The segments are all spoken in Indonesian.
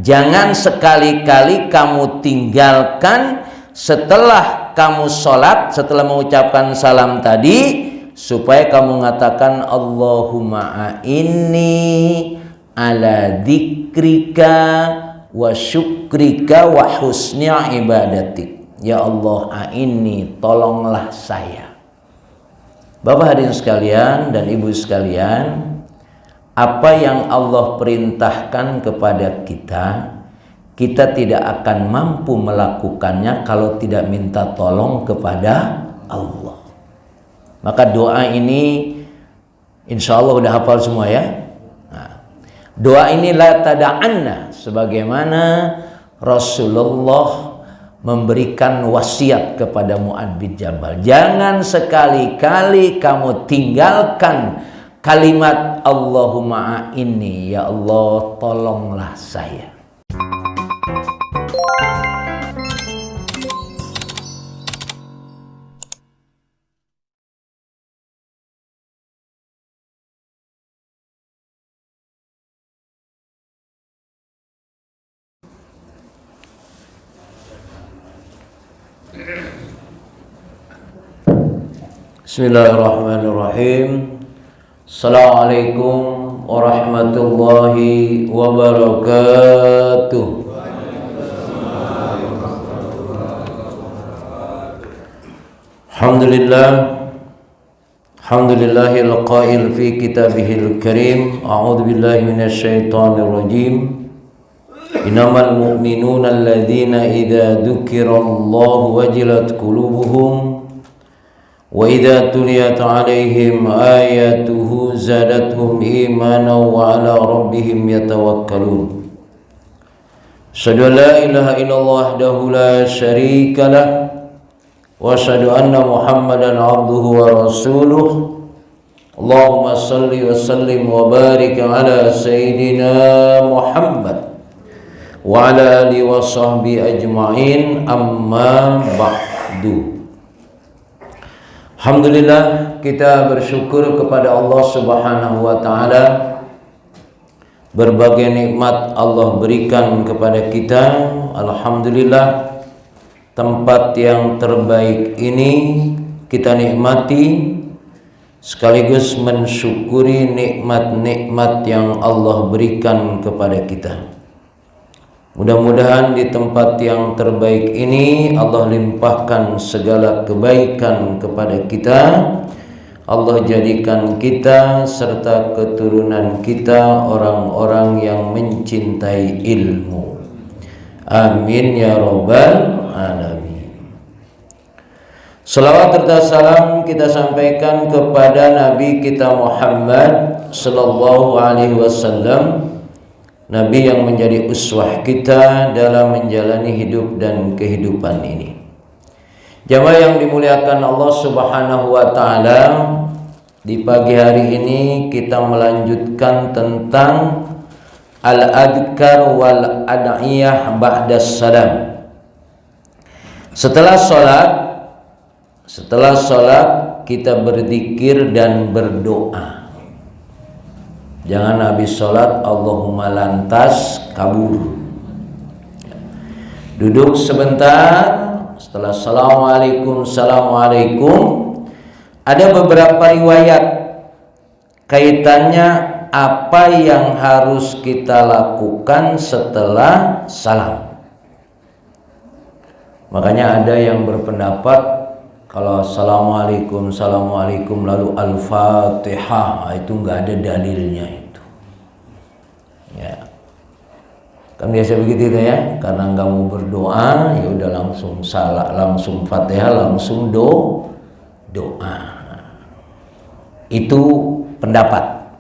jangan sekali-kali kamu tinggalkan setelah kamu sholat, setelah mengucapkan salam tadi, supaya kamu mengatakan Allahumma a'inni ala dzikrika wa syukrika wa husni ibadatik. Ya Allah, a'inni, tolonglah saya. Bapak hadirin sekalian dan ibu sekalian, apa yang Allah perintahkan kepada kita, kita tidak akan mampu melakukannya kalau tidak minta tolong kepada Allah. Maka doa ini insya Allah udah hafal semua ya. Nah, doa ini la tada'anna, sebagaimana Rasulullah memberikan wasiat kepada Mu'adz bin Jabal, jangan sekali-kali kamu tinggalkan kalimat Allahumma a'inni, ya Allah tolonglah saya. Bismillahirrahmanirrahim. Assalamualaikum warahmatullahi wabarakatuh. Alhamdulillahil qail fi kitabihil karim, a'udzu billahi minasyaitonir rajim. Innamal mu'minuna alladzina idza dzukirallahu wajilat qulubuhum wa idza tuliyat 'alaihim ayatuhu zadatuhum imanan wa 'ala rabbihim yatawakkalun. Asyhadu an la ilaha illallah wahdahu la syarika lah wa asyhadu anna Muhammadan 'abduhu wa rasuluh. Allahumma shalli wa sallim wa barik 'ala sayyidina Muhammad wa ala alihi wa sahbihi ajma'in, amma ba'du. Alhamdulillah, kita bersyukur kepada Allah Subhanahu wa ta'ala. Berbagai nikmat Allah berikan kepada kita. Alhamdulillah, tempat yang terbaik ini kita nikmati, sekaligus mensyukuri nikmat-nikmat yang Allah berikan kepada kita. Mudah-mudahan di tempat yang terbaik ini Allah limpahkan segala kebaikan kepada kita. Allah jadikan kita serta keturunan kita orang-orang yang mencintai ilmu. Amin ya rabbal alamin. Salawat serta salam kita sampaikan kepada Nabi kita Muhammad sallallahu alaihi wasallam, Nabi yang menjadi uswah kita dalam menjalani hidup dan kehidupan ini. Jamaah yang dimuliakan Allah Subhanahu wa ta'ala, di pagi hari ini kita melanjutkan tentang al-adhkar wal ad'iyah ba'da salam. Setelah sholat kita berzikir dan berdoa. Jangan habis sholat Allahumma lantas kabur. Duduk sebentar, setelah assalamualaikum. Ada beberapa riwayat kaitannya apa yang harus kita lakukan setelah salam. Makanya ada yang berpendapat kalau assalamualaikum lalu al-fatihah, itu nggak ada dalilnya itu. Ya, kan biasa begitu itu ya. Karena nggak mau berdoa, ya udah langsung salah, langsung fatihah, langsung doa. Itu pendapat.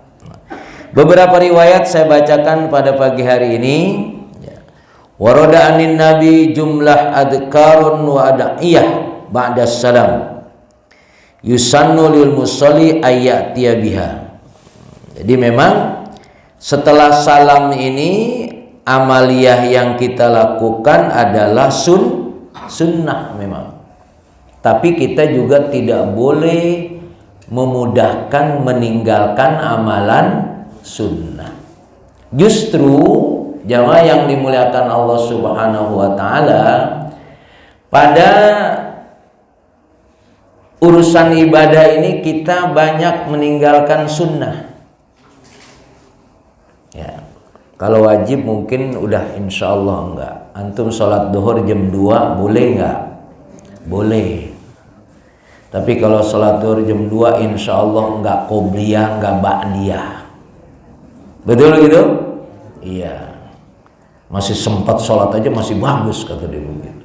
Beberapa riwayat saya bacakan pada pagi hari ini. Warada anin nabi jumlah adkarun wa ad'iyah ba'da salam yusannu lil musalli ayyatiya biha. Jadi memang setelah salam ini amaliyah yang kita lakukan adalah sunnah memang. Tapi kita juga tidak boleh memudahkan meninggalkan amalan sunnah. Justru Jamaah yang dimuliakan Allah Subhanahu wa taala, pada urusan ibadah ini kita banyak meninggalkan sunnah. Ya, kalau wajib mungkin udah insya Allah enggak. Antum sholat duhur jam 2 boleh enggak? Boleh. Tapi kalau sholat duhur jam 2 insya Allah enggak qobliyah, enggak ba'diyah. Betul gitu? Iya. Masih sempat sholat aja masih bagus, kata dia begitu.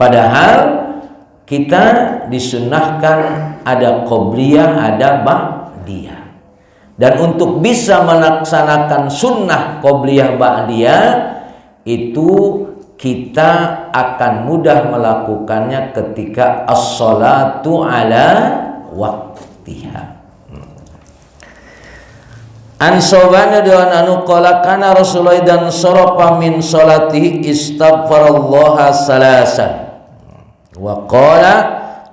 Padahal kita disunnahkan ada qobliyah, ada ba'diyah. Dan untuk bisa melaksanakan sunnah qobliyah ba'diyah itu kita akan mudah melakukannya ketika as-salatu ala waqtiha. An Sauban dan anu qala kana Rasulullah dan sarafa min salati istaghfarallaha salasan wa qala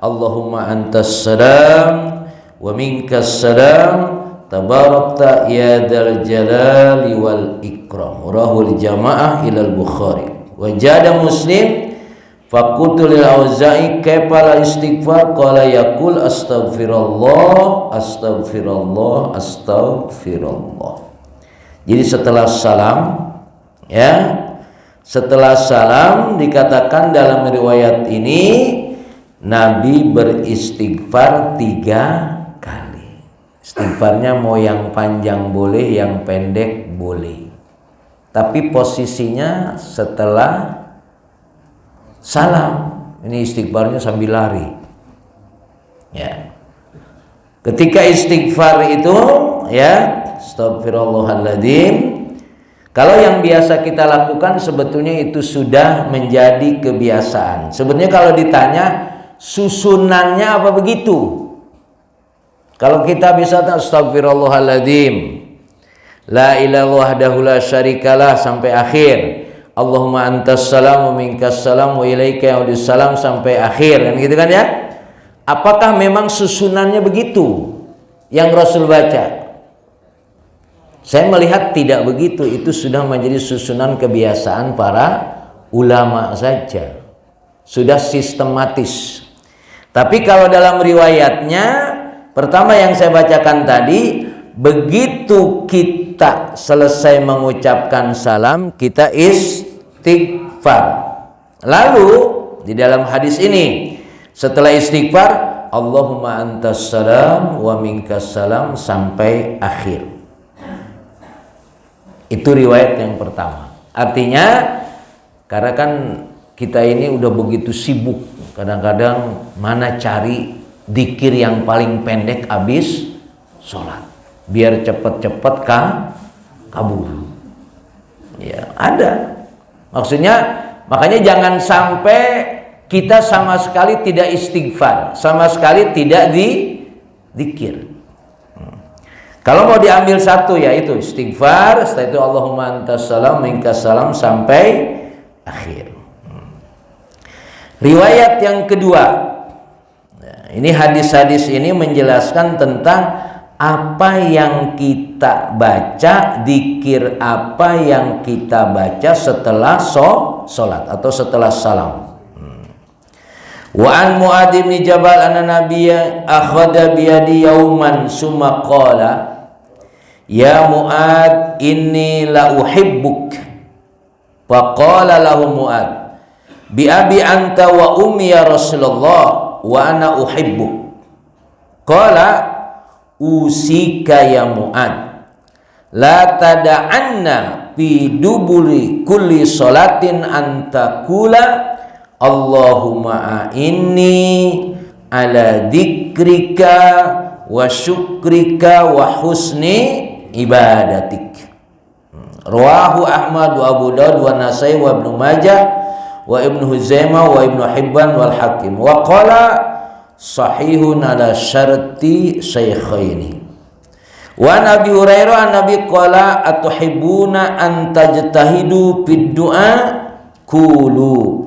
Allahumma antas salam wa minkas salam tabarakta ya dzal jalali wal ikram. Rahul jamaah ilal Bukhari wa jada Muslim faqultu lil Auza'i kaifa istighfar qala yaqul astaghfirullah astaghfirullah astaghfirullah. Jadi setelah salam, ya, setelah salam dikatakan dalam riwayat ini Nabi beristighfar 3 kali. Istighfarnya mau yang panjang boleh, yang pendek boleh, tapi posisinya setelah salam. Ini istighfarnya sambil lari. Ya. Ketika istighfar itu, ya, astagfirullahaladzim. Kalau yang biasa kita lakukan sebetulnya itu sudah menjadi kebiasaan. Sebetulnya kalau ditanya susunannya apa begitu? Kalau kita bisa astagfirullahaladzim, la ilaha wahdahu la syarikalah sampai akhir. Allahumma antas salam wa minkas salam wa ilaika yaudus salam sampai akhir, kan gitu kan ya? Apakah memang susunannya begitu yang Rasul baca? Saya melihat tidak begitu. Itu sudah menjadi susunan kebiasaan para ulama saja, sudah sistematis. Tapi kalau dalam riwayatnya, pertama yang saya bacakan tadi, begitu kita selesai mengucapkan salam, kita istighfar. Lalu di dalam hadis ini, setelah istighfar, Allahumma antas salam wa minkas salam sampai akhir. Itu riwayat yang pertama. Artinya, karena kan kita ini udah begitu sibuk, kadang-kadang mana cari dzikir yang paling pendek habis sholat, biar cepet-cepet kabul. Ya, ada. Maksudnya, makanya jangan sampai kita sama sekali tidak istighfar, sama sekali tidak dzikir. Kalau mau diambil satu, yaitu istighfar, setelah itu Allahumma antas salam minkas salam sampai akhir. Riwayat yang kedua, ini hadis-hadis ini menjelaskan tentang apa yang kita baca, dzikir apa yang kita baca setelah sholat atau setelah salam. Wa an Mu'adz bin Jabal anna nabiyya akhadha bi yadi yauman summa qala ya Mu'adz inni la uhibbuk. Faqala lahu Mu'adz bi abi anta wa ummi ya Rasulullah wa ana uhibbuk. Qala usika ya Mu'adz la tada'anna fi duburi kulli salatin antakula Allahumma a'inni ala dzikrika wa syukrika wa husni ibadatik. Rawahu Ahmad wa Abu Daud wa Nasai wa Ibnu Majah wa Ibnu Huzaimah wa Ibnu Hibban wal Hakim wa qala sahihun ala syarti syaikhaini. Wa Nabi Hurairah Nabi qala atuhibbuna an tajtahidu fid du'a qulu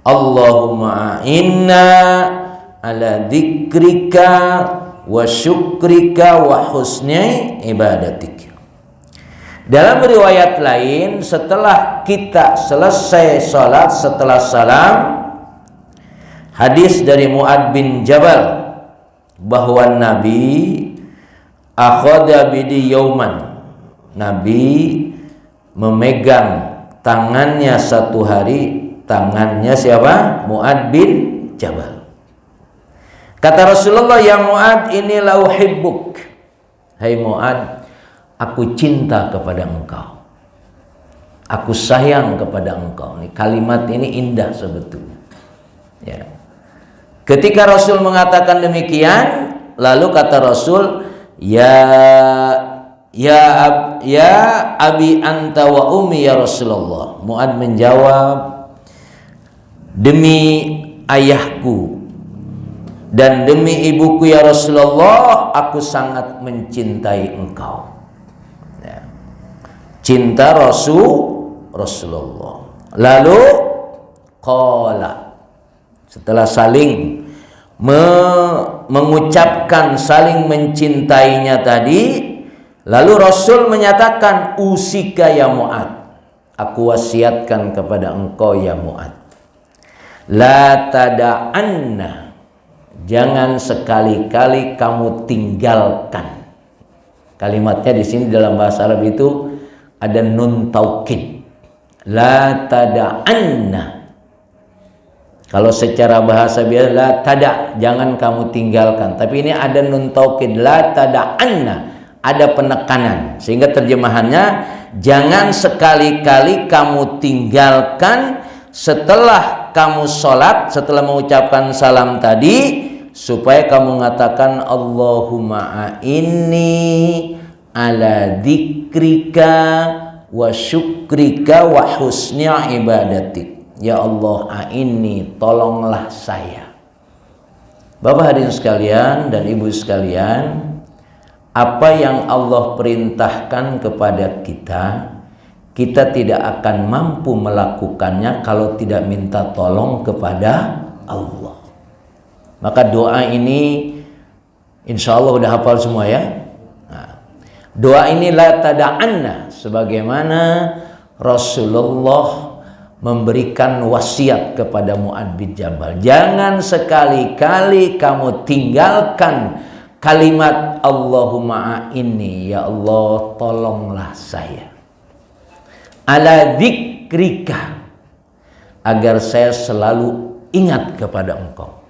Allahumma inna ala dzikrika wa syukrika wa husni ibadatik. Dalam riwayat lain, setelah kita selesai sholat, setelah salam, hadis dari Mu'ad bin Jabal bahwa Nabi akhadha bidi yauman, Nabi memegang tangannya satu hari, tangannya siapa? Mu'ad bin Jabal. Kata Rasulullah, ya Mu'ad, ini la uhibbuk. Hai Mu'ad, aku cinta kepada engkau. Aku sayang kepada engkau. Ini kalimat ini indah sebetulnya. Ya. Ketika Rasul mengatakan demikian, lalu kata Rasul, ya abi anta wa ummi ya Rasulullah. Mu'ad menjawab, demi ayahku dan demi ibuku ya Rasulullah, aku sangat mencintai engkau. Ya. Cinta Rasulullah. Lalu qala, setelah saling mengucapkan saling mencintainya tadi, lalu Rasul menyatakan, usika ya Mu'ad, aku wasiatkan kepada engkau ya Mu'ad, la tada'anna, jangan sekali-kali kamu tinggalkan. Kalimatnya di sini dalam bahasa Arab itu ada nun taukid. La tada'anna. Kalau secara bahasa biasa la tada, jangan kamu tinggalkan. Tapi ini ada nun taukid, la tada'anna, ada penekanan. Sehingga terjemahannya, jangan sekali-kali kamu tinggalkan setelah kamu sholat, setelah mengucapkan salam tadi, supaya kamu mengatakan Allahumma a'inni ala dzikrika wa syukrika wa husni ibadatik. Ya Allah, a'inni, tolonglah saya. Bapak hadirin sekalian dan ibu sekalian, apa yang Allah perintahkan kepada kita, kita tidak akan mampu melakukannya kalau tidak minta tolong kepada Allah. Maka doa ini insya Allah udah hafal semua ya. Nah, doa ini la tada'anna, sebagaimana Rasulullah memberikan wasiat kepada Mu'ad bin Jabal. Jangan sekali-kali kamu tinggalkan kalimat Allahumma a'inni, ya Allah tolonglah saya, ala dzikrika, agar saya selalu ingat kepada engkau,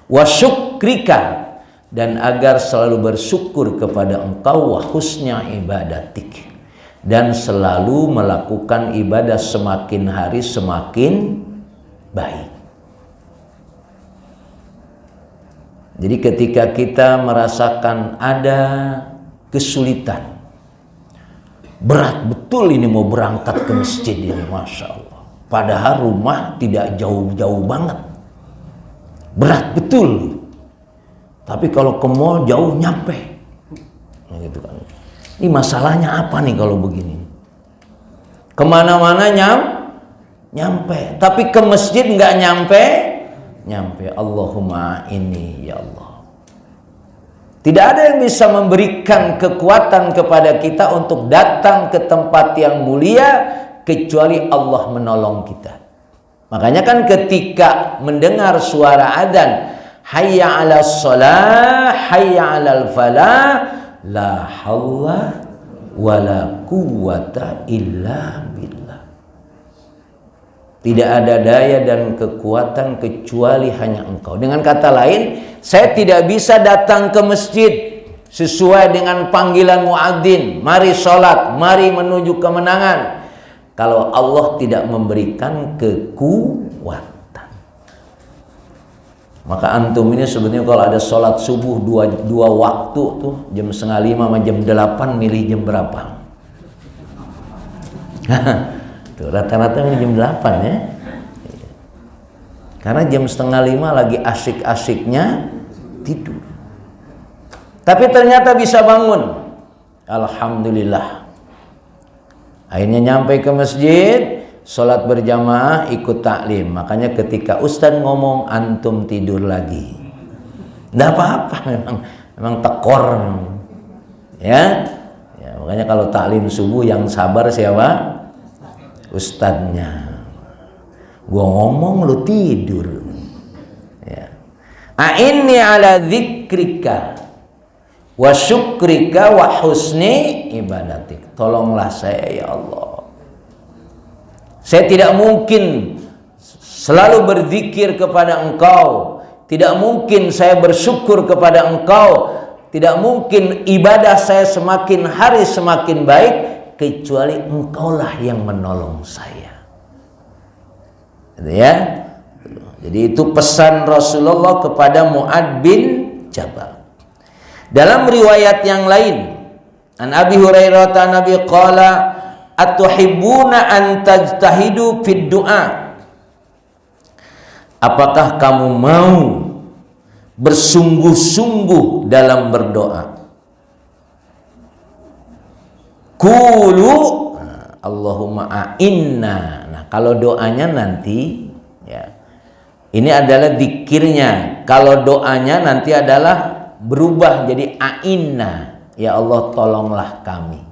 wa syukrika, dan agar selalu bersyukur kepada engkau, wa husnya ibadatik, dan selalu melakukan ibadah semakin hari semakin baik. Jadi ketika kita merasakan ada kesulitan, berat betul ini mau berangkat ke masjid ini, Masya Allah, padahal rumah tidak jauh-jauh banget, berat betul, tapi kalau ke mall jauh nyampe, nah, gitu kan. Ini masalahnya apa nih kalau begini? Kemana-mana nyampe, tapi ke masjid nggak nyampe. Allahumma ini ya Allah. Tidak ada yang bisa memberikan kekuatan kepada kita untuk datang ke tempat yang mulia kecuali Allah menolong kita. Makanya kan ketika mendengar suara adzan, hayya 'alas shalah, hayya 'alal falah, la haula wala quwwata illa billah. Tidak ada daya dan kekuatan kecuali hanya engkau. Dengan kata lain, saya tidak bisa datang ke masjid sesuai dengan panggilan muadzin, mari sholat, mari menuju kemenangan, kalau Allah tidak memberikan kekuatan. Maka antum ini sebenarnya kalau ada sholat subuh dua waktu tuh, jam 4:30 sama jam 8, milih jam berapa? Tuh, rata-rata jam 8 ya. Karena jam 4:30 lagi asik-asiknya tidur. Tapi ternyata bisa bangun. Alhamdulillah. Akhirnya nyampe ke masjid, sholat berjamaah, ikut taklim. Makanya ketika ustadz ngomong, antum tidur lagi. Nggak apa-apa, memang tekor. Ya, Makanya kalau taklim subuh yang sabar siapa? Ustadznya. Gua ngomong lu tidur. Ya. A'inni ala dzikrika wa syukrika wa husni ibadatik. Tolonglah saya ya Allah. Saya tidak mungkin selalu berzikir kepada Engkau. Tidak mungkin saya bersyukur kepada Engkau. Tidak mungkin ibadah saya semakin hari semakin baik kecuali Engkaulah yang menolong saya. Gitu ya. Jadi itu pesan Rasulullah kepada Mu'adz bin Jabal. Dalam riwayat yang lain, an Abi Hurairah Nabi qala atuhibbuna an tajtahidu fid du'a. Apakah kamu mau bersungguh-sungguh dalam berdoa? Qulu Allahumma a'inna. Nah, kalau doanya nanti ya. Ini adalah zikirnya. Kalau doanya nanti adalah berubah jadi a'inna. Ya Allah, tolonglah kami.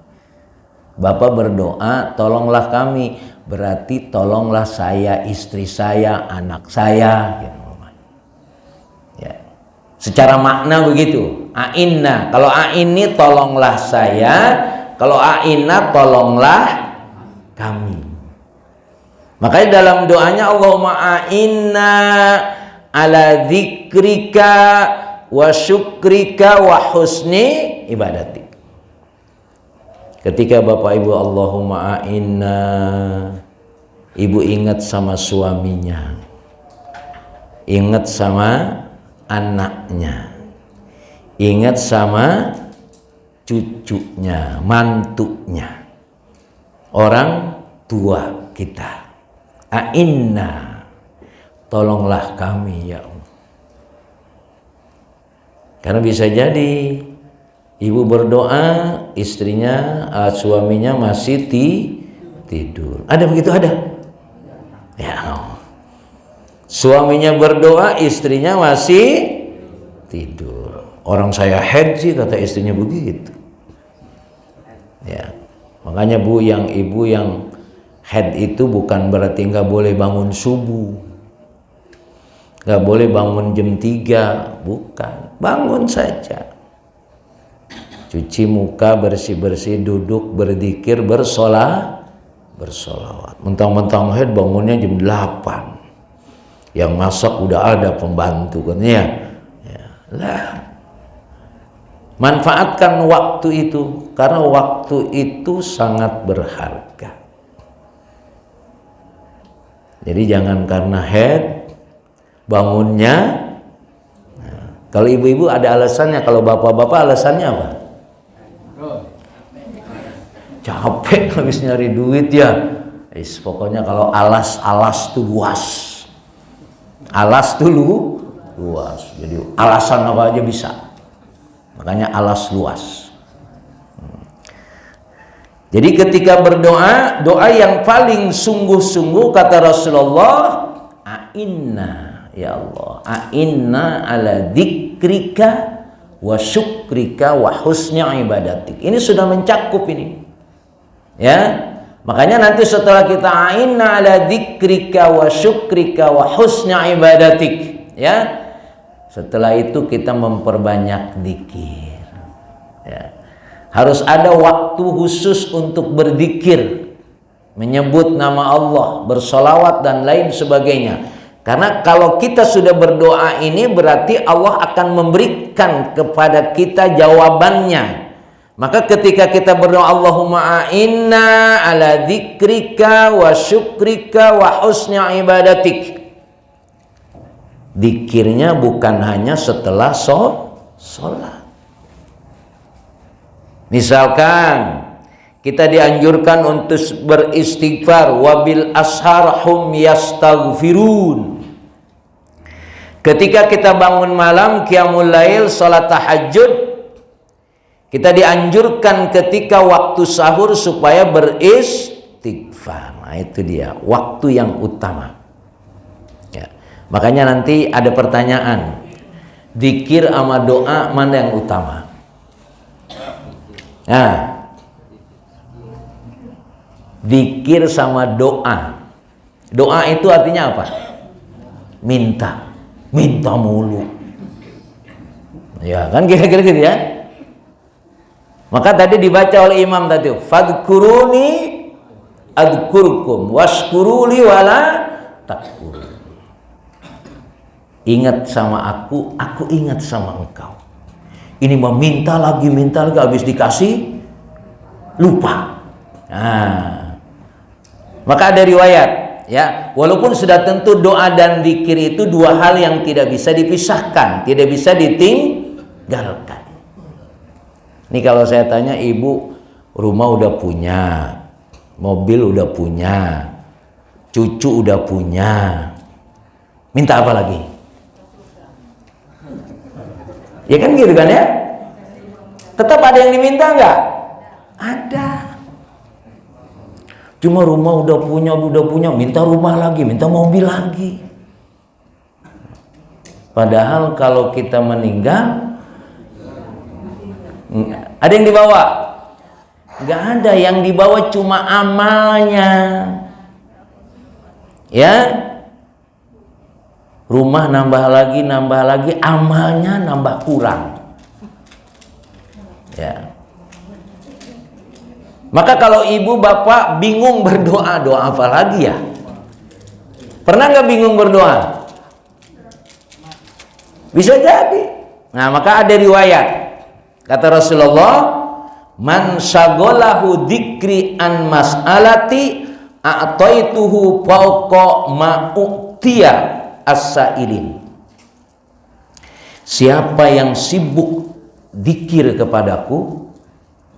Bapak berdoa, tolonglah kami. Berarti tolonglah saya, istri saya, anak saya. Ya. Secara makna begitu. A'inna. Kalau a'inni tolonglah saya. Kalau a'inna tolonglah kami. Makanya dalam doanya Allahumma a'inna ala dzikrika wa syukrika wa husni ibadatik. Ketika Bapak Ibu Allahumma a'inna, ibu ingat sama suaminya, ingat sama anaknya, ingat sama cucunya, mantunya, orang tua kita. A'inna, tolonglah kami ya Allah. Karena bisa jadi ibu berdoa, istrinya, suaminya masih tidur. Ada begitu? Ada? Ya Allah. Suaminya berdoa, istrinya masih tidur. Orang saya head sih, kata istrinya begitu. Ya, makanya ibu yang head itu bukan berarti nggak boleh bangun subuh, nggak boleh bangun jam 3, bukan. Bangun saja, cuci muka, bersih-bersih, duduk, berzikir, bersolawat. Mentang-mentang head bangunnya jam 8, yang masak udah ada pembantu kan ya. Lah, manfaatkan waktu itu, karena waktu itu sangat berharga. Jadi jangan karena head bangunnya. Nah, kalau ibu-ibu ada alasannya, kalau bapak-bapak alasannya apa? Capek habis nyari duit ya. Pokoknya kalau alas tuh luas. Alas tuh luas. Jadi alasan apa aja bisa. Makanya alas luas. Jadi ketika berdoa, doa yang paling sungguh-sungguh kata Rasulullah, a'inna ya Allah, a'inna ala dzikrika wa syukrika wa husni ibadatik. Ini sudah mencakup ini. Ya. Makanya nanti setelah kita a'inna ala dzikrika wa syukrika wa husni ibadatik, ya. Setelah itu kita memperbanyak zikir. Ya. Harus ada waktu khusus untuk berzikir, menyebut nama Allah, bersolawat dan lain sebagainya. Karena kalau kita sudah berdoa ini berarti Allah akan memberikan kepada kita jawabannya. Maka ketika kita berdoa Allahumma a'inna ala dzikrika wa syukrika wa husni ibadatik. Zikirnya bukan hanya setelah sholat. Misalkan kita dianjurkan untuk beristighfar, wabil ashar hum yastaghfirun. Ketika kita bangun malam qiyamul lail, salat tahajud, kita dianjurkan ketika waktu sahur supaya beristighfar. Nah, itu dia waktu yang utama. Ya. Makanya nanti ada pertanyaan, zikir sama doa mana yang utama? Nah, Zikir sama doa. Doa itu artinya apa? Minta. Minta mulu. Ya kan kira-kira gitu ya. Maka tadi dibaca oleh imam tadi, fadkuruni adkurkum washkuruli wala takfur. Ingat sama aku ingat sama engkau. Ini meminta lagi, habis dikasih lupa. Nah, maka ada riwayat ya, walaupun sudah tentu doa dan zikir itu dua hal yang tidak bisa dipisahkan, tidak bisa ditinggalkan. Ini kalau saya tanya, ibu rumah udah punya, mobil udah punya, cucu udah punya, minta apa lagi? Ya kan gitu kan ya? Tetap ada yang diminta nggak? Ada. Cuma rumah udah punya, minta rumah lagi, minta mobil lagi. Padahal kalau kita meninggal, ada yang dibawa? Nggak ada. Yang dibawa cuma amalnya. Ya, rumah nambah lagi, amalnya nambah kurang. Ya. Maka kalau ibu bapak bingung berdoa, doa apa lagi ya? Pernah nggak bingung berdoa? Bisa jadi. Nah, maka ada riwayat. Kata Rasulullah, man syagolahu dzikri an mas'alati a'taituhu fawqa ma'utiya as-sa'ilin. Siapa yang sibuk dzikir kepadaku,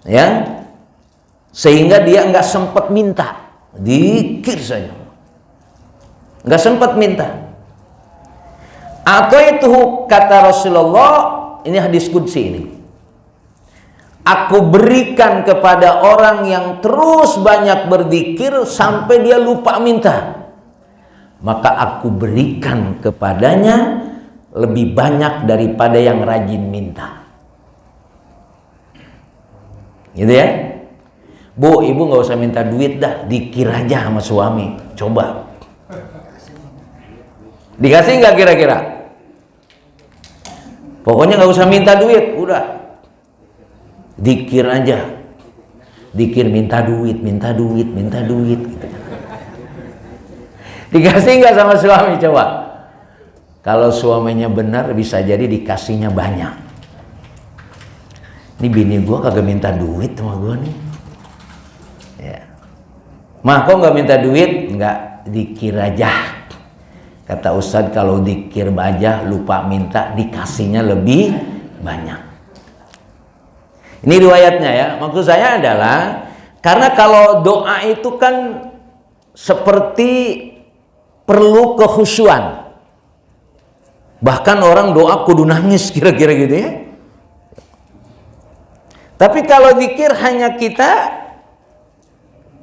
ya, sehingga dia nggak sempat minta, dzikir saja, nggak sempat minta. Atau itu kata Rasulullah, ini hadis qudsi ini, aku berikan kepada orang yang terus banyak berzikir sampai dia lupa minta, maka aku berikan kepadanya lebih banyak daripada yang rajin minta. Gitu ya. Bu, ibu nggak usah minta duit dah, dzikir aja sama suami. Coba. Dikasih nggak kira-kira? Pokoknya nggak usah minta duit, udah. Dzikir aja. Dzikir minta duit. Gitu. Dikasih nggak sama suami, coba? Kalau suaminya benar, bisa jadi dikasihnya banyak. Ini bini gua kagak minta duit sama gua nih. Ya. Mah, kok nggak minta duit? Nggak, dzikir aja. Kata Ustadz, kalau dzikir aja lupa minta, dikasihnya lebih banyak. Ini riwayatnya ya. Maksud saya adalah, karena kalau doa itu kan seperti perlu kekhusyuan. Bahkan orang doa kudu nangis kira-kira gitu ya. Tapi kalau zikir hanya kita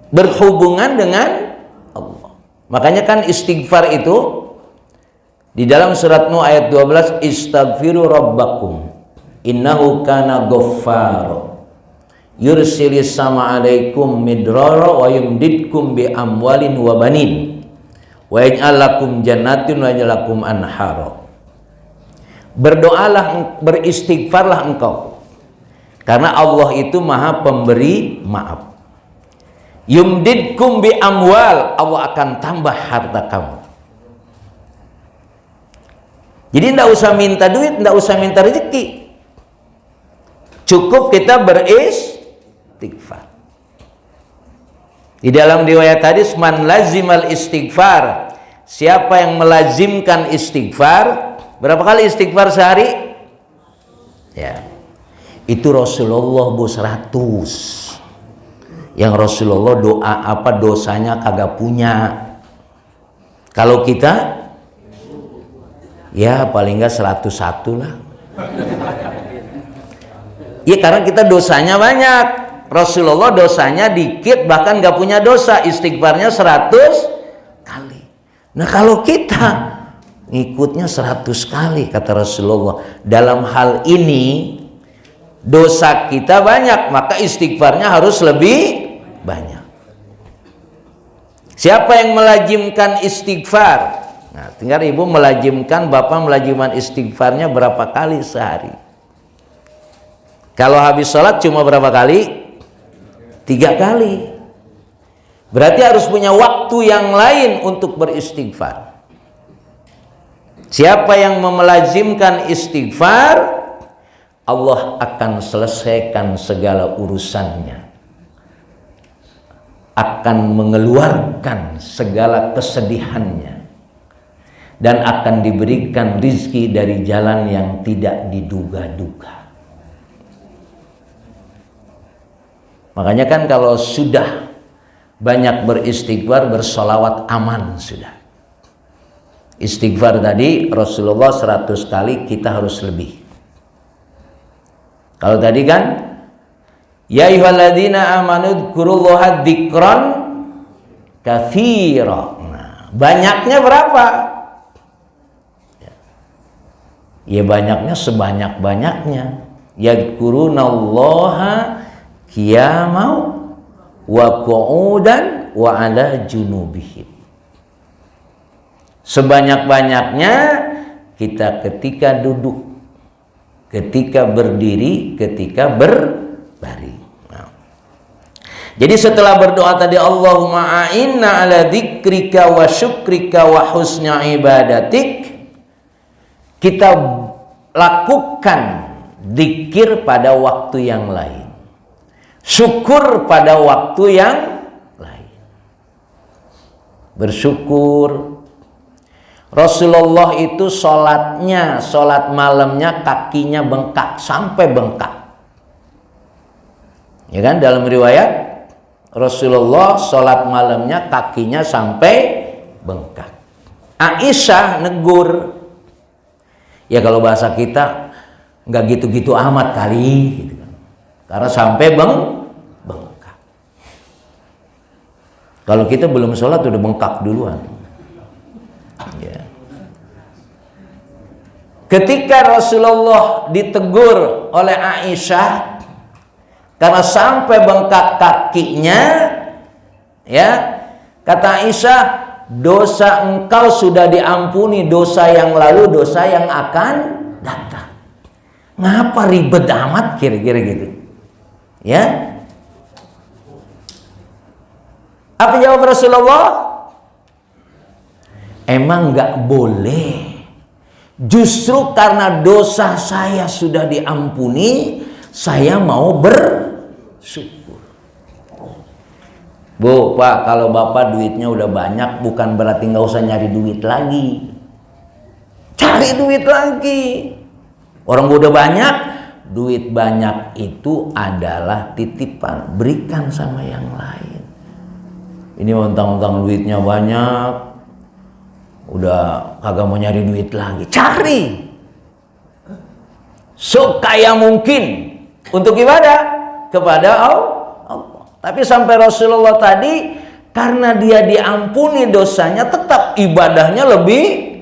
berhubungan dengan Allah. Makanya kan istighfar itu di dalam surat Nuh ayat 12, istaghfiru rabbakum innahu kana ghaffara yursilis sama alaikum midrara wa yumdidkum bi amwalin wa banin wa yaj'al lakum jannatin wa yaj'al lakum anhara. Berdoalah, beristighfarlah engkau, karena Allah itu maha pemberi maaf. Yumdidkum bi amwal, Allah akan tambah harta kamu. Jadi tidak usah minta duit, tidak usah minta rezeki, cukup kita beristighfar. Di dalam riwayat hadis, man lazimal istighfar, siapa yang melazimkan istighfar. Berapa kali istighfar sehari? Ya, itu Rasulullah 100. Yang Rasulullah doa apa dosanya kagak punya. Kalau kita ya paling enggak 101 lah. Ya karena kita dosanya banyak. Rasulullah dosanya dikit, bahkan nggak punya dosa, istighfarnya 100 kali. Nah kalau kita ngikutnya 100 kali kata Rasulullah, dalam hal ini dosa kita banyak, maka istighfarnya harus lebih banyak. Siapa yang melazimkan istighfar? Nah, tinggal ibu melazimkan, bapak melazimkan istighfarnya berapa kali sehari? Kalau habis sholat cuma berapa kali? 3 kali. Berarti harus punya waktu yang lain untuk beristighfar. Siapa yang melazimkan istighfar, Allah akan selesaikan segala urusannya, akan mengeluarkan segala kesedihannya, dan akan diberikan rizki dari jalan yang tidak diduga-duga. Makanya kan kalau sudah banyak beristighfar, bersolawat, aman sudah. Istighfar tadi Rasulullah 100 kali, kita harus lebih. Kalau tadi kan ya ayyuhalladzina amanu dzkurullaha dzikran katsira. Nah, banyaknya berapa? Ya banyaknya sebanyak-banyaknya. Yadzkurunallaha qiyaman wa qu'udan wa ala junubihim. Sebanyak-banyaknya kita ketika duduk, ketika berdiri, ketika berbaring. Nah. Jadi setelah berdoa tadi, Allahumma a'inna ala dzikrika wa syukrika wa husna ibadatik, kita lakukan dzikir pada waktu yang lain, syukur pada waktu yang lain. Bersyukur. Rasulullah itu sholatnya, sholat malamnya kakinya bengkak, sampai bengkak. Ya kan, dalam riwayat Rasulullah sholat malamnya kakinya sampai bengkak. Aisyah negur, ya kalau bahasa kita nggak gitu-gitu amat kali, gitu kan. Karena sampai bengkak. Kalau kita belum sholat udah bengkak duluan. Ya. Ketika Rasulullah ditegur oleh Aisyah karena sampai bengkak kakinya, ya, kata Aisyah, dosa engkau sudah diampuni, dosa yang lalu, dosa yang akan datang. Ngapa ribet amat, kira-kira gitu? Ya. Apa jawab Rasulullah? Emang nggak boleh. Justru karena dosa saya sudah diampuni, saya mau bersyukur. Bu, Pak, kalau Bapak duitnya udah banyak, bukan berarti nggak usah nyari duit lagi. Cari duit lagi. Orang udah banyak, duit banyak itu adalah titipan, berikan sama yang lain. Ini mentang-mentang duitnya banyak, udah kagak mau nyari duit lagi, cari sekaya mungkin untuk ibadah kepada Allah. Tapi sampai Rasulullah tadi, karena dia diampuni dosanya, tetap ibadahnya lebih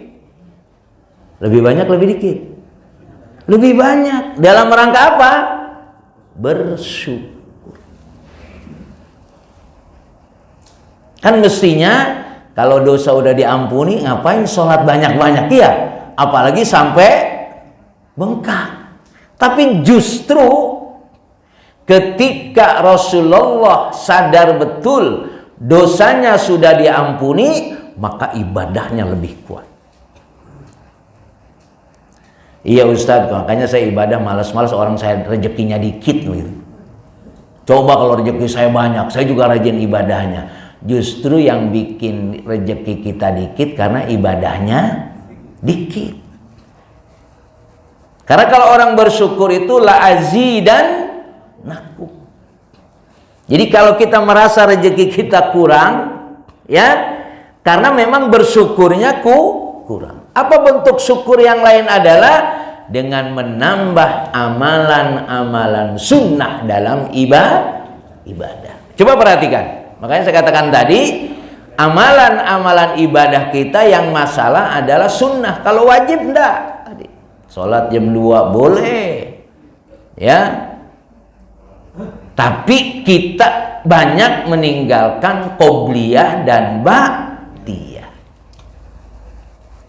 banyak, lebih dikit, lebih banyak. Dalam rangka apa? Bersyukur. Kan mestinya kalau dosa udah diampuni, ngapain sholat banyak-banyak, ya? Apalagi sampai bengkak. Tapi justru ketika Rasulullah sadar betul dosanya sudah diampuni, maka ibadahnya lebih kuat. Iya Ustadz, makanya saya ibadah malas-malas, orang saya rezekinya dikit gitu. Coba kalau rezeki saya banyak, saya juga rajin ibadahnya. Justru yang bikin rezeki kita dikit karena ibadahnya dikit. Karena kalau orang bersyukur itu la azidan naku. Jadi kalau kita merasa rezeki kita kurang, ya, karena memang bersyukurnya kurang. Apa bentuk syukur yang lain adalah dengan menambah amalan-amalan sunnah dalam ibadah. Coba perhatikan. Makanya saya katakan tadi, amalan-amalan ibadah kita yang masalah adalah sunnah. Kalau wajib enggak. Tadi sholat jam 2 boleh, ya. Tapi kita banyak meninggalkan qobliyah dan ba'diyah.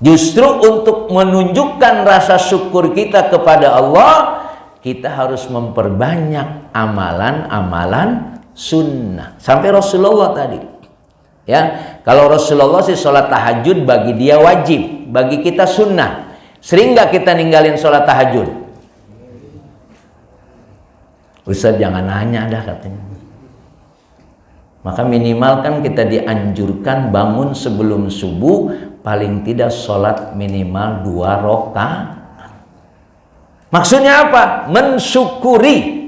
Justru untuk menunjukkan rasa syukur kita kepada Allah, kita harus memperbanyak amalan-amalan sunnah. Sampai Rasulullah tadi, ya, kalau Rasulullah sih sholat tahajud bagi dia wajib, bagi kita sunnah. Sering nggak kita ninggalin sholat tahajud? Ustaz jangan nanya dah katanya. Maka minimal kan kita dianjurkan bangun sebelum subuh, paling tidak sholat minimal 2 rakaat. Maksudnya apa? Mensyukuri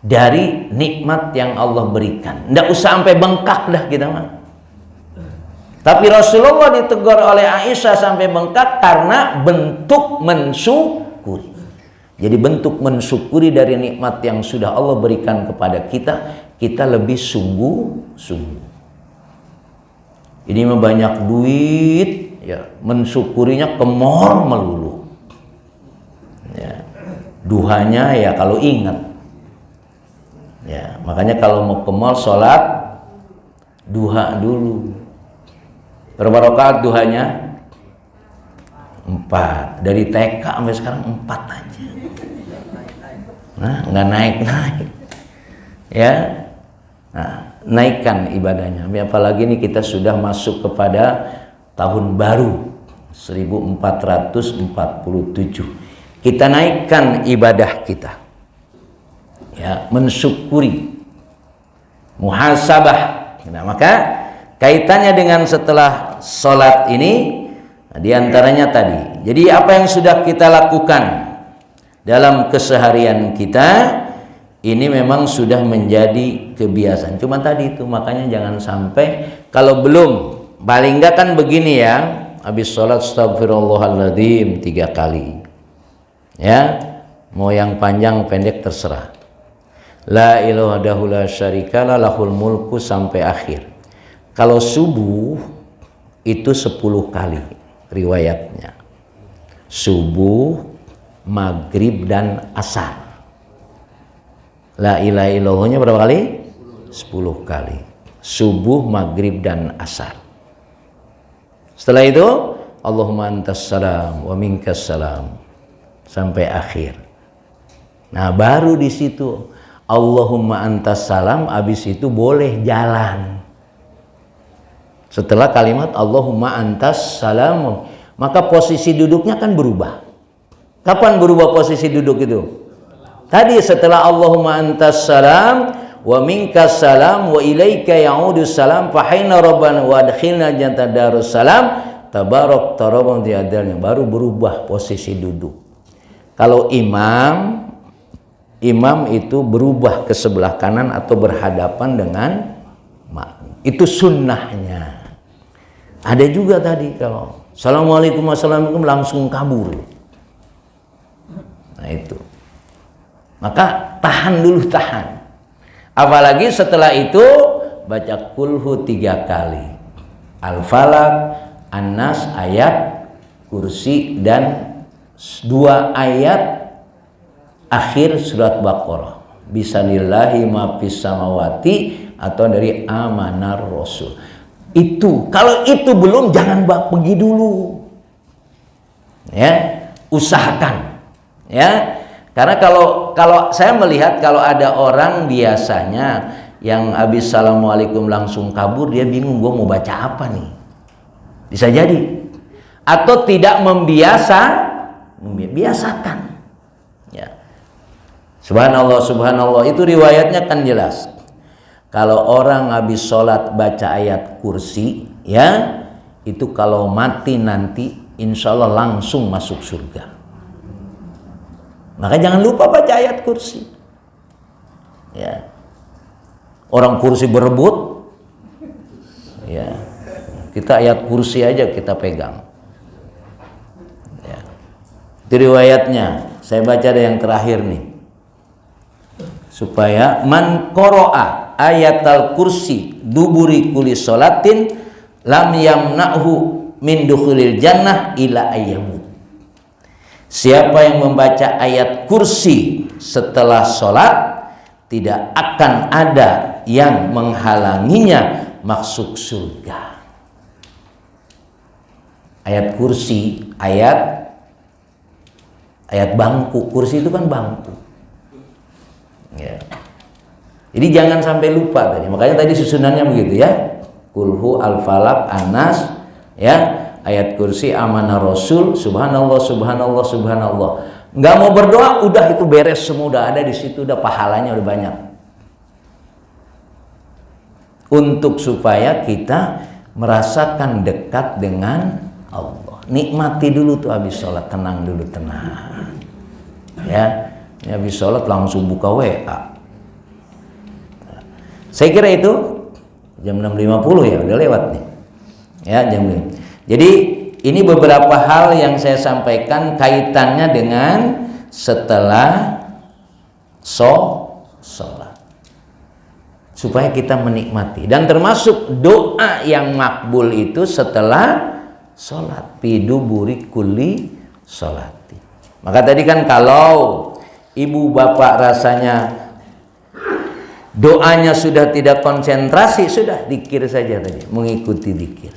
dari nikmat yang Allah berikan. Nggak usah sampai bengkak dah kita mah. Tapi Rasulullah ditegur oleh Aisyah sampai bengkak karena bentuk mensyukuri. Jadi bentuk mensyukuri dari nikmat yang sudah Allah berikan kepada kita, kita lebih sungguh-sungguh. Ini mah banyak duit, ya mensyukurinya ke mall melulu. Ya, duhanya ya kalau ingat. Ya, makanya kalau mau ke mall sholat duha dulu. Berapa rakaat duhanya? 4. Dari TK sampai sekarang 4 aja. Nah, nggak naik-naik. Ya. Nah, naikkan ibadahnya. Apalagi ini kita sudah masuk kepada tahun baru 1447. Kita naikkan ibadah kita. Ya, mensyukuri. Muhasabah. Nah, maka kaitannya dengan setelah sholat ini, diantaranya tadi. Jadi apa yang sudah kita lakukan dalam keseharian kita, ini memang sudah menjadi kebiasaan. Cuma tadi itu, makanya jangan sampai, kalau belum, paling enggak kan begini ya, habis sholat astagfirullahaladzim 3 kali. Ya, mau yang panjang pendek terserah. La ilaha illallah syarikalah lahul mulku sampai akhir. Kalau subuh itu 10 kali riwayatnya. Subuh, maghrib dan asar. La ilaha illallahnya berapa kali? 10 kali. Subuh, maghrib dan asar. Setelah itu Allahumma antas salam wa minkas salam sampai akhir. Nah, baru di situ Allahumma antas salam, habis itu boleh jalan. Setelah kalimat Allahumma antas salam, maka posisi duduknya kan berubah. Kapan berubah posisi duduk itu? Tadi setelah Allahumma antas salam wa minkas salam wa ilaika ya'udus salam fa hayna rabbana wa adkhilna jannata darus salam tabarak tarabang tiadalnya, baru berubah posisi duduk. Kalau imam itu berubah ke sebelah kanan atau berhadapan dengan makmum. Itu sunnahnya. Ada juga tadi kalau assalamualaikum wassalamualaikum langsung kabur. Nah itu. Maka tahan dulu, tahan. Apalagi setelah itu baca kulhu 3 kali. Al-Falaq, An-Nas, ayat kursi, dan 2 ayat akhir surat Baqarah. Bisanillahi ma fis samawati atau dari amanar rasul. Itu kalau itu belum, jangan pergi dulu. Ya, usahakan. Ya. Karena kalau saya melihat kalau ada orang biasanya yang habis assalamualaikum langsung kabur, dia bingung gue mau baca apa nih. Bisa jadi. Atau tidak membiasakan. Ya. Subhanallah, subhanallah, itu riwayatnya kan jelas. Kalau orang habis sholat baca ayat kursi, ya, itu kalau mati nanti insya Allah langsung masuk surga. Maka jangan lupa baca ayat kursi. Ya. Orang kursi berebut, ya, kita ayat kursi aja kita pegang. Ya. Itu riwayatnya. Saya baca ada yang terakhir nih. Supaya man qara'a ayatal kursi duburi kulli sholatin lam yamna'hu min dukhulil jannah ila ayyamut. Siapa yang membaca ayat kursi setelah sholat, tidak akan ada yang menghalanginya masuk surga. Ayat kursi, ayat bangku. Kursi itu kan bangku. Ya. Jadi jangan sampai lupa tadi. Makanya tadi susunannya begitu ya. Kulhu, al-falaq, anas, ya. Ayat kursi, amanah rasul, subhanallah, subhanallah, subhanallah. Nggak mau berdoa, udah itu beres semua, udah ada di situ, udah pahalanya udah banyak. Untuk supaya kita merasakan dekat dengan Allah. Nikmati dulu tuh habis sholat, tenang dulu, tenang. Ya, habis sholat langsung buka WA. Saya kira itu jam 6.50 ya, udah lewat nih. Ya, jam 5. Jadi ini beberapa hal yang saya sampaikan kaitannya dengan setelah sholat. Supaya kita menikmati. Dan termasuk doa yang makbul itu setelah sholat. Biduburi kulli sholati. Maka tadi kan kalau ibu bapak rasanya doanya sudah tidak konsentrasi, sudah dikir saja tadi. Mengikuti dikir.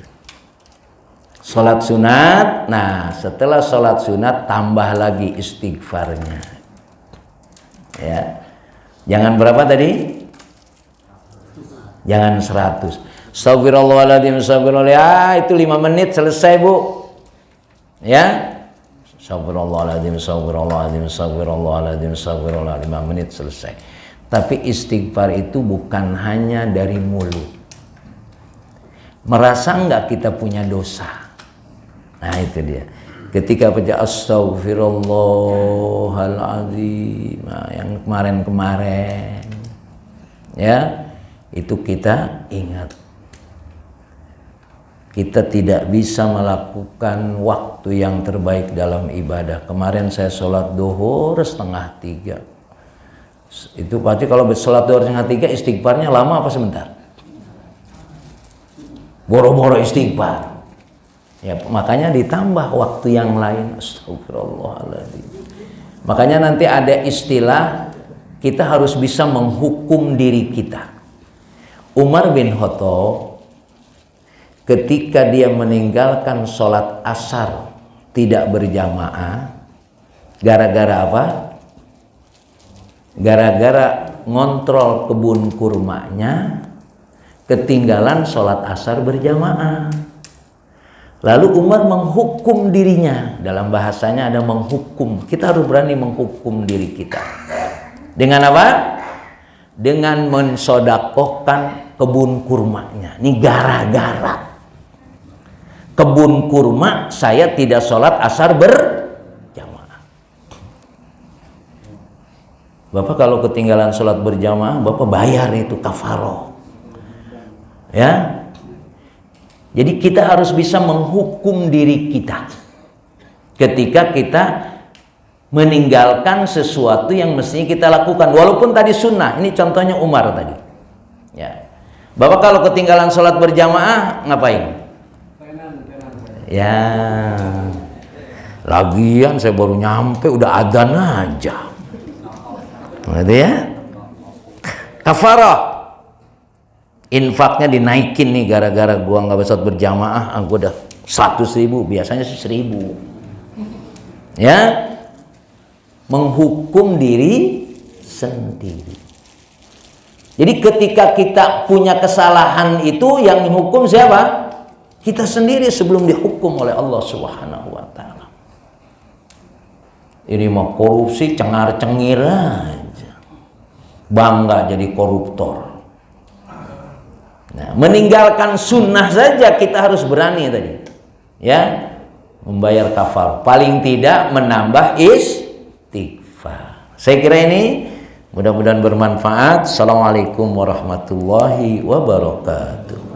Sholat sunat, nah setelah sholat sunat tambah lagi istighfarnya. Ya, jangan berapa tadi? Jangan 100. Astagfirullahaladzim, astagfirullahaladzim. Ya, itu 5 menit selesai bu. Ya, astagfirullahaladzim, astagfirullahaladzim, astagfirullahaladzim, astagfirullahaladzim. 5 menit selesai. Tapi istighfar itu bukan hanya dari mulut. Merasa nggak kita punya dosa? Nah itu dia. Ketika baca astagfirullahaladzim, nah, yang kemarin-kemarin, ya, itu kita ingat. Kita tidak bisa melakukan waktu yang terbaik dalam ibadah. Kemarin saya sholat duhur 2:30. Itu pasti kalau sholat duhur 2:30 istighfarnya lama apa sebentar? Boro-boro istighfar. Ya, makanya ditambah waktu yang lain. Astagfirullahaladzim. Makanya nanti ada istilah kita harus bisa menghukum diri kita. Umar bin Khattab ketika dia meninggalkan sholat asar tidak berjamaah, gara-gara apa? Gara-gara ngontrol kebun kurmanya, ketinggalan sholat asar berjamaah. Lalu Umar menghukum dirinya. Dalam bahasanya ada menghukum. Kita harus berani menghukum diri kita. Dengan apa? Dengan mensodakohkan kebun kurmanya. Ini gara-gara kebun kurma saya tidak sholat asar berjamaah. Bapak kalau ketinggalan sholat berjamaah, Bapak bayar itu kafaroh. Ya. Jadi kita harus bisa menghukum diri kita ketika kita meninggalkan sesuatu yang mestinya kita lakukan, walaupun tadi sunnah. Ini contohnya Umar tadi. Ya, Bapak kalau ketinggalan sholat berjamaah ngapain? Ya, lagian saya baru nyampe udah adzan aja. Gitu ya? Kafarah. Infaknya dinaikin nih gara-gara gua nggak bisa berjamaah, gua udah 100.000, biasanya sih 1.000. Ya, menghukum diri sendiri. Jadi ketika kita punya kesalahan itu yang dihukum siapa? Kita sendiri sebelum dihukum oleh Allah Subhanahu wa taala. Ini mah korupsi cengar-cengir aja. Bangga jadi koruptor. Nah, meninggalkan sunnah saja kita harus berani tadi, ya, membayar kafar. Paling tidak menambah istighfar. Saya kira ini mudah-mudahan bermanfaat. Assalamualaikum warahmatullahi wabarakatuh.